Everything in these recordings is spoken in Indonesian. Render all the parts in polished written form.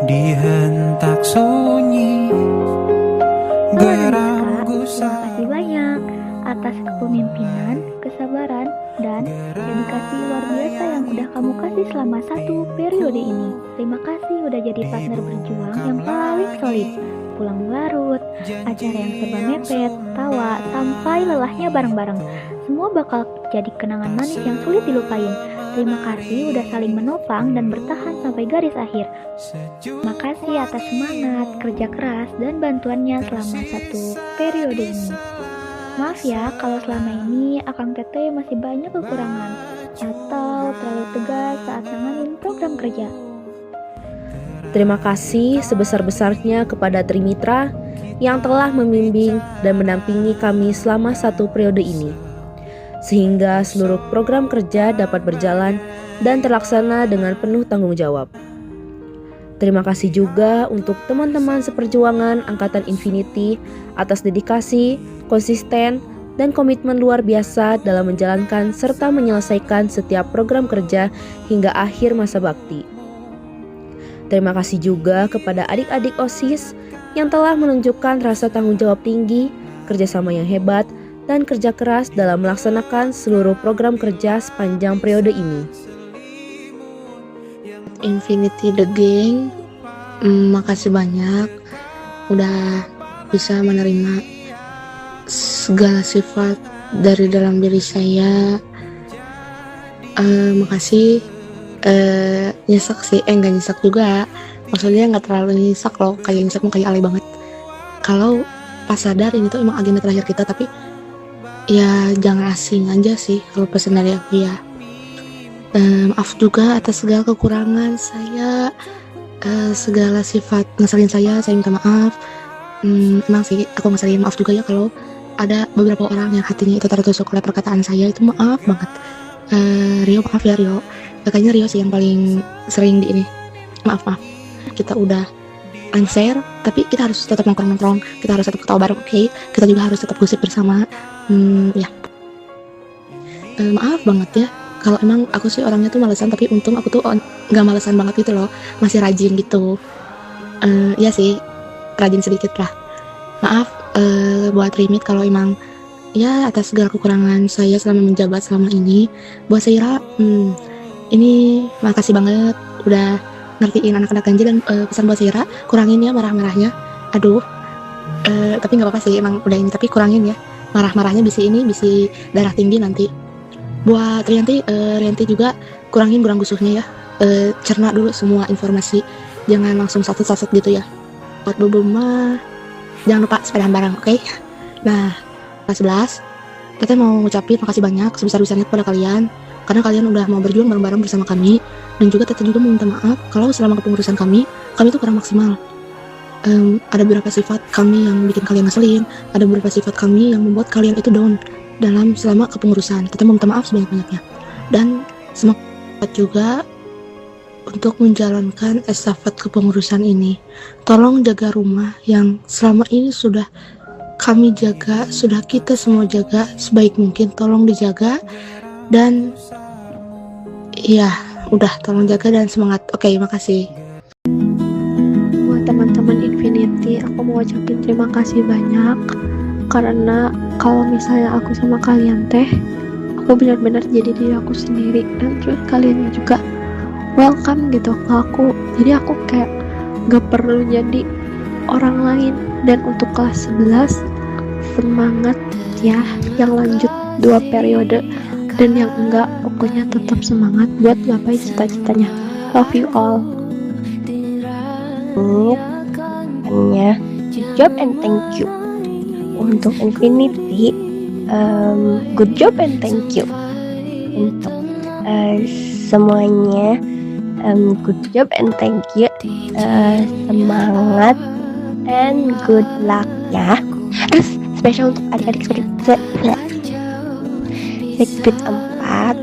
dihentak sunyi geram Terima gusar. kasih banyak atas kepemimpinan, kesabaran, dan dedikasi luar biasa yang udah kamu kasih selama 1 periode ini. Terima kasih udah jadi partner berjuang yang paling solid. Pulang larut, acara yang serba mepet, tawa, sampai lelahnya bareng-bareng. Semua bakal jadi kenangan manis yang sulit dilupain. Terima kasih udah saling menopang dan bertahan sampai garis akhir. Makasih atas semangat, kerja keras, dan bantuannya selama 1 periode ini. Maaf ya kalau selama ini Akang Teteh masih banyak kekurangan atau terlalu tegas saat nanganin program kerja. Terima kasih sebesar-besarnya kepada Trimitra yang telah membimbing dan mendampingi kami selama 1 periode ini, sehingga seluruh program kerja dapat berjalan dan terlaksana dengan penuh tanggung jawab. Terima kasih juga untuk teman-teman seperjuangan Angkatan Infinity atas dedikasi, konsisten, dan komitmen luar biasa dalam menjalankan serta menyelesaikan setiap program kerja hingga akhir masa bakti. Terima kasih juga kepada adik-adik OSIS yang telah menunjukkan rasa tanggung jawab tinggi, kerjasama yang hebat, dan kerja keras dalam melaksanakan seluruh program kerja sepanjang periode ini. Infinity The Gang, makasih banyak udah bisa menerima segala sifat dari dalam diri saya. Makasih. Nyesek sih, enggak nyesek juga, maksudnya nggak terlalu nyesek loh, kayak nyesek mah kayak alay banget. Kalau pas sadar ini tuh emang agenda terakhir kita, tapi ya jangan asing aja sih kalau pesan dari aku ya. Maaf juga atas segala kekurangan saya, segala sifat ngeselin saya minta maaf. Emang sih aku ngeselin, maaf juga ya kalau ada beberapa orang yang hatinya itu tertusuk oleh perkataan saya, itu maaf banget. Rio, maaf ya Rio. Kayaknya Rio sih yang paling sering di ini. Maaf. Kita udah unfair, tapi kita harus tetap nongkrong-nongkrong. Kita harus tetap ketawa bareng, oke? Kita juga harus tetap gosip bersama. Ya. Maaf banget ya. Kalau emang aku sih orangnya tuh malesan, tapi untung aku tuh nggak malesan banget gitu loh. Masih rajin gitu. Ya sih, rajin sedikit lah. Maaf buat Rimit kalau emang ya atas segala kekurangan saya selama menjabat selama ini. Buat Seira, ini makasih banget udah ngertiin anak-anak Ganjil, dan pesan buat Seira, kurangin ya marah-marahnya. Aduh, tapi nggak apa-apa sih, emang udah ini, tapi kurangin ya marah-marahnya, bisi darah tinggi nanti. Buat Rianti juga kurangin gurang gusuhnya ya. Cerna dulu semua informasi, jangan langsung satu-satu gitu ya. Buat Bobo mah jangan lupa sepedaan bareng, oke? Nah, kelas 11 Teteh mau ngucapin makasih banyak sebesar-besarnya kepada kalian, karena kalian udah mau berjuang bareng-bareng bersama kami. Dan juga Teteh juga mau minta maaf kalau selama kepengurusan kami itu kurang maksimal. Ada beberapa sifat kami yang bikin kalian ngeselin, ada beberapa sifat kami yang membuat kalian itu down selama kepengurusan. Teteh mau minta maaf sebanyak-banyaknya, dan semangat juga untuk menjalankan estafet kepengurusan ini. Tolong jaga rumah yang selama ini sudah kami jaga, sudah kita semua jaga sebaik mungkin. Tolong dijaga, dan ya udah, tolong jaga dan semangat. Oke, makasih. Buat teman-teman Infinity, aku mau ucapin terima kasih banyak, karena kalau misalnya aku sama kalian teh, aku benar-benar jadi diri aku sendiri, dan terus kalian juga welcome gitu ke aku. Jadi aku kayak gak perlu jadi orang lain. Dan untuk kelas 11, semangat ya, yang lanjut 2 periode, dan yang enggak, pokoknya tetap semangat buat gapai cita-citanya. Love you all. Hanya good job and thank you. Untuk Infinity, good job and thank you. Untuk semuanya, good job and thank you. Semangat and good luck ya. Terus spesial untuk adik-adik Sekbid 4,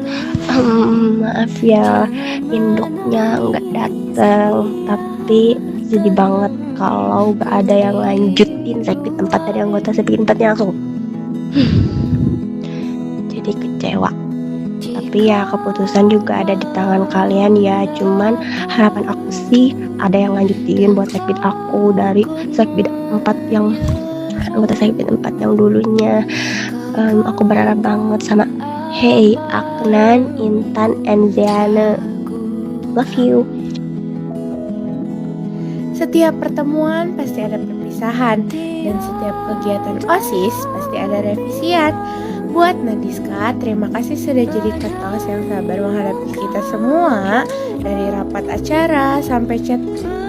maaf ya induknya nggak datang, tapi sedih banget kalau gak ada yang lanjutin Sekbid 4 dari anggota Sekbid 4 nya langsung. Jadi kecewa. Tapi ya keputusan juga ada di tangan kalian ya. Cuman harapan aku sih ada yang lanjutin buat Sekbid aku dari Sekbid 4 yang anggota Sekbid 4 yang dulunya. Aku berharap banget sama Hey, Aknan, Intan, and Zeana. Love you. Setiap pertemuan pasti ada perpisahan, dan setiap kegiatan OSIS pasti ada revisian. Buat Nadiska, terima kasih sudah jadi ketos yang sabar menghadapi kita semua. Dari rapat acara sampai chat,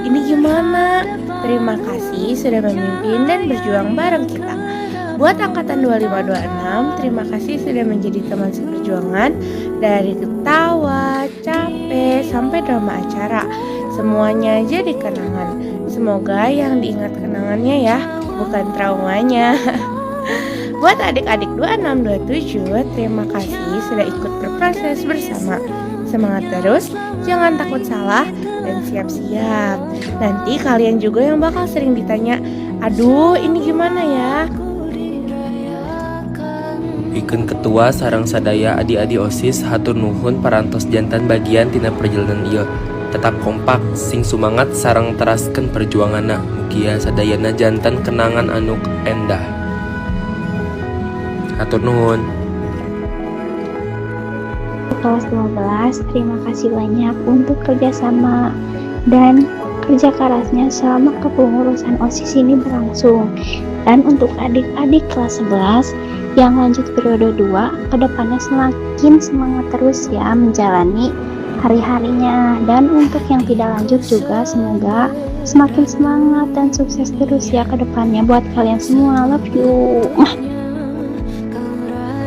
ini gimana? Terima kasih sudah memimpin dan berjuang bareng kita. Buat angkatan 2526, terima kasih sudah menjadi teman seperjuangan. Dari ketawa, capek, sampai drama acara, semuanya jadi kenangan. Semoga yang diingat kenangannya ya, bukan traumanya. Buat adik-adik 2627, terima kasih sudah ikut berproses bersama. Semangat terus, jangan takut salah, dan siap-siap. Nanti kalian juga yang bakal sering ditanya, aduh ini gimana ya? Pikeun ketua sareng sadaya adi-adi OSIS hatur nuhun parantos jantan bagian tina perjalanan ieu. Tetap kompak, sing sumangat sareng teraskeun perjuanganna. Mugia sadayana jantan kenangan anu endah. Hatur nuhun. Kelas 12, terima kasih banyak untuk kerjasama dan kerja kerasnya selama kepengurusan OSIS ini berlangsung. Dan untuk adik-adik kelas 11 yang lanjut periode 2, kedepannya semakin semangat terus ya menjalani hari-harinya. Dan untuk yang tidak lanjut juga semoga semakin semangat dan sukses terus ya ke depannya buat kalian semua. Love you.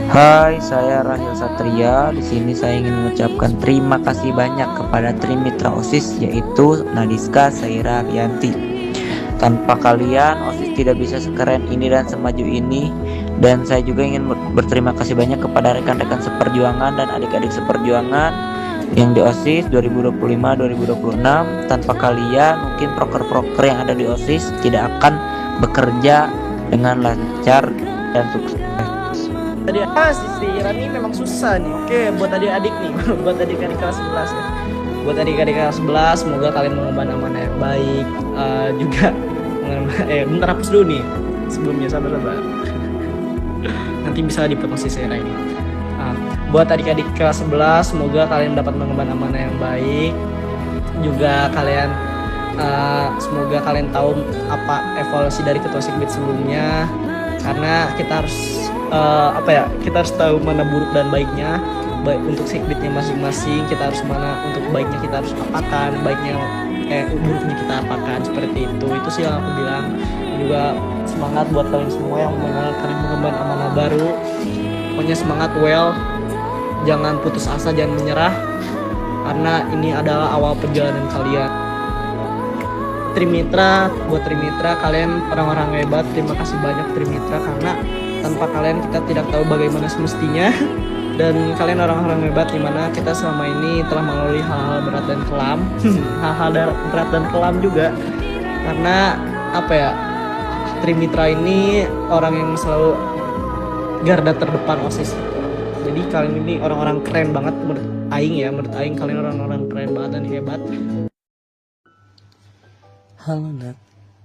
Hai, saya Rahil Satria. Di sini saya ingin mengucapkan terima kasih banyak kepada Trimitra OSIS yaitu Nadiska, Saira, Rianti. Tanpa kalian OSIS tidak bisa sekeren ini dan semaju ini. Dan saya juga ingin berterima kasih banyak kepada rekan-rekan seperjuangan dan adik-adik seperjuangan yang di OSIS 2025-2026. Tanpa kalian mungkin proker-proker yang ada di OSIS tidak akan bekerja dengan lancar dan sukses. Tadi si Rani memang susah nih. Oke, buat adik-adik nih, buat adik-adik kelas 11 ya. Buat adik-adik kelas 11, semoga kalian mengemban amanah yang baik. Juga bentar hapus dulu nih sebelumnya, sabar-sabar. Nanti bisa dipotong si Sarah ini. Buat adik-adik kelas 11, semoga kalian dapat mengemban amanah yang baik. Juga kalian semoga kalian tahu apa evaluasi dari ketua Sekbid sebelumnya, karena kita harus kita harus tahu mana buruk dan baiknya. Baik untuk Sekbidnya masing-masing, kita harus mana untuk baiknya kita harus apakan, baiknya buruknya kita apakan, seperti itu sih yang aku bilang. Juga semangat buat kalian semua yang mengemban amanah baru. Pokoknya semangat, jangan putus asa, jangan menyerah, karena ini adalah awal perjalanan kalian. Trimitra, buat Trimitra, kalian orang-orang hebat. Terima kasih banyak Trimitra, karena tanpa kalian kita tidak tahu bagaimana semestinya. Dan kalian orang-orang hebat, dimana kita selama ini telah melalui hal-hal berat dan kelam. Hal-hal berat dan kelam juga, karena Trimitra ini orang yang selalu garda terdepan OSIS. Jadi kalian ini orang-orang keren banget menurut Aing kalian orang-orang keren banget dan hebat. Halo Nat,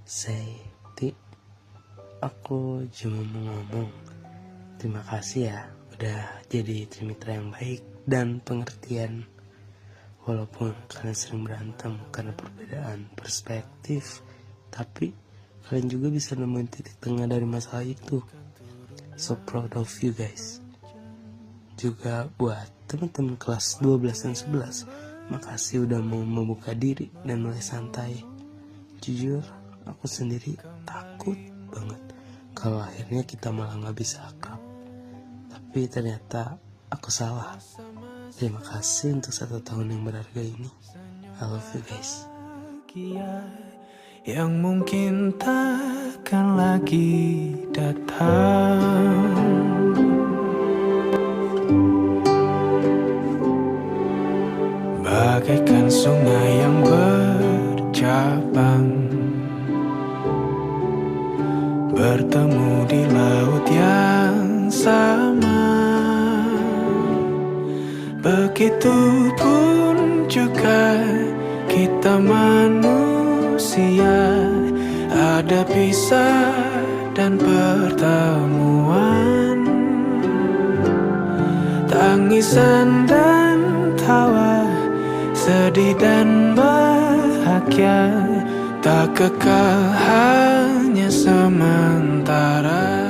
saya aku cuma mau ngomong terima kasih ya udah jadi trimitra yang baik dan pengertian. Walaupun kalian sering berantem karena perbedaan perspektif, tapi kalian juga bisa nemuin titik tengah dari masalah itu. So proud of you guys. Juga buat teman-teman kelas 12 dan 11, makasih udah mau membuka diri dan mulai santai. Jujur, aku sendiri takut banget kalau akhirnya kita malah gak bisa akrab. Tapi ternyata aku salah. Terima kasih untuk 1 tahun yang berharga ini. I love you guys. Yang mungkin takkan lagi datang. Bagaikan sungai yang bercabang, bertemu di laut yang sama. Begitupun juga kita manusia, ada pisah dan pertemuan, tangisan dan tawa, sedih dan bahagia, tak kekal hanya sementara.